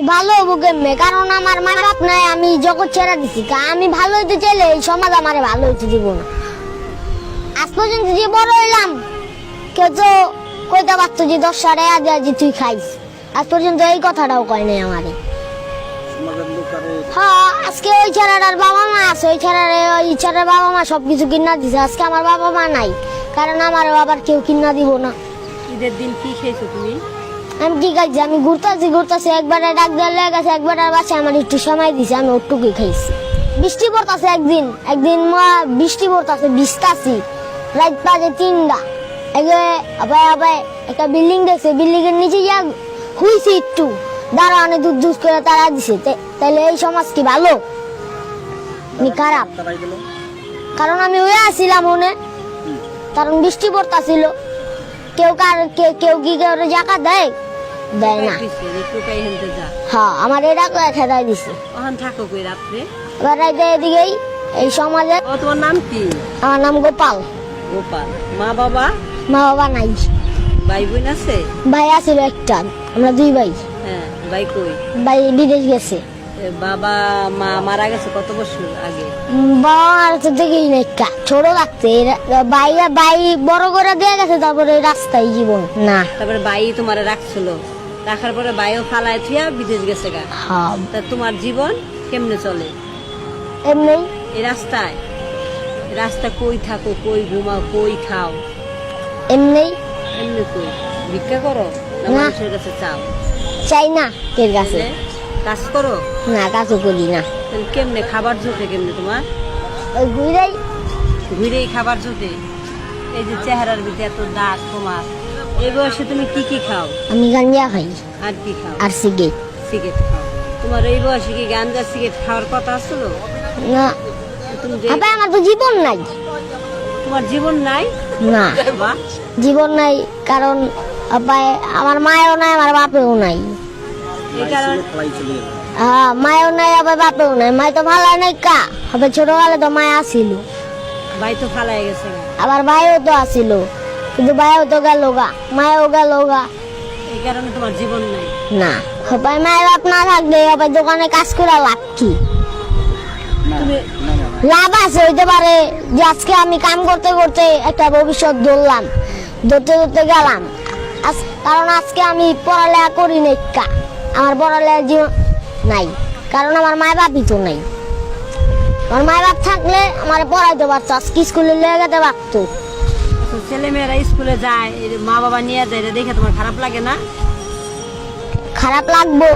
ভালো হবো কেমনে? কারণ আমার মা বাপ নাই, আমি জগৎ ছেড়ে দিছি। আমি ভালো হইতে চাইলে এই সমাজ আমারে ভালো হইতে দিব না। আজ পর্যন্ত যে বড় হইলাম, কেউ তো কইতে পারতো যে 10 সাড়ে আজি তুই খাইস। আজ পর্যন্ত এই কথাটাও কয় নাই আমারে। হ্যাঁ, আজকে ওই ছেলেটার বাবা মা আছে, ওই ছেলের বাবা মা সবকিছু কিনা দিছে। আজকে আমার বাবা মা নাই, কারণ আমার বাবার কেউ কিনা দিব না। ঈদের দিন কি খেয়েছো তুমি? আমি কি খাইছি? আমি ঘুরতাছি একবারে ডাক দেওয়ার লেগে গেছে, একবারে বাসায় আমার একটু সময় দিছে, আমি ওটুকুই খাইছি। বৃষ্টি পড়তাছে একদিন বৃষ্টি পড়তাছে, ভিজতাছি। রাত বাজে 3টা। একটা বিল্ডিং দেখছে, বিল্ডিং এর নিচে যা হুইছি একটু দাঁড়া, অনেক দূর করে তারা দিছে। তাহলে এই সমাজ কি ভালো নি খারাপ? কারণ আমি হয়ে আসছিলাম মনে, কারণ বৃষ্টি পড়তাছিল। কেউ কি জায়গা দেয় না। হ্যাঁ, আমার এটা খেদাই দিছে। থাকো কই রাত্রে? এবার রাইতে এদিকেই এই সমাজে। তোমার নাম কি? আমার নাম গোপাল। গোপাল। মা বাবা? মা বাবা নাই। ভাই বোন আছে? ভাই আছিল একটা, আমরা 2 ভাই। হ্যাঁ, ভাই কই? ভাই বিদেশ গেছে। বাবা মা মারা গেছে কত বছর আগে? বাবা মারা তো দেখি না, একটা ছোট থাকতে। ভাই বড় করে দিয়ে গেছে, তারপরে রাস্তায় জীবন না। তারপরে ভাই তোমার রাখছিল, রাখার পরে ভাইও ফালায় থিয়া বিদেশ গেছে গা। হ্যাঁ। তা তোমার জীবন কেমনে চলে? এমনি এই রাস্তা কই থাকো, কই ঘুমাও, কই খাও? এমনি এমনি কই ভিক্ষা করো না না। মানুষের কাছে চাও? চাই না কের কাছে। কাজ করো না, কাজও করি না। তাহলে কেমনে খাবার জোটে? কেমনে তোমার ওই ঘুরেই খাবার জোটে? এই যে চেহারার ভিতরে এত দাগ তোমার, এই বয়সে তুমি কি কি খাও? আমি গাঞ্জা খাই আর কি খাও? আর সিগারেট। সিগারেট খাও? তোমার এই বয়সে কি গাঞ্জা সিগারেট খাওয়ার কথা ছিল? না, তুমি যে আমার তো জীবন নাই। তোমার জীবন নাই? না, বাহ, জীবন নাই, কারণ আমার মায়ও নাই, আমার বাপেও নাই। এই কারণে হ্যাঁ, মায়ও নাই, আবার বাপেও নাই। মায় তো ভালো নাই কা হবে, ছোটবেলা তো মায় আসিল, ভাই তো ফালাই গেছে গা। আবার ভাইও তো আসিল, কিন্তু ভাইও তো গেল গা, মায়ও গেল গা। এই কারণে তোমার জীবন নাই? না, সবাই মায়ের বাপ না থাকলে আবার দোকানে কাজ করে লাভ কি? তুমি লাভ আছে, হইতে পারে যে আজকে আমি কাম করতে করতে একটা ভবিষ্যৎ ধরতে গেলাম। কারণ আজকে আমি পড়ালেখা করি নাই কা, আমার পড়ালেখা জীবন নাই, কারণ আমার মায়ের বাপই তো নাই। আমার মায়ের বাপ থাকলে আমার পড়াইতে পারতো, আজকে স্কুলে লেগে যেতে পারতো। ছেলে মেয়েরা স্কুলে যায়, মা বাবা নিয়ে যায়, এটা দেখে তোমার খারাপ লাগে না? খারাপ লাগবো।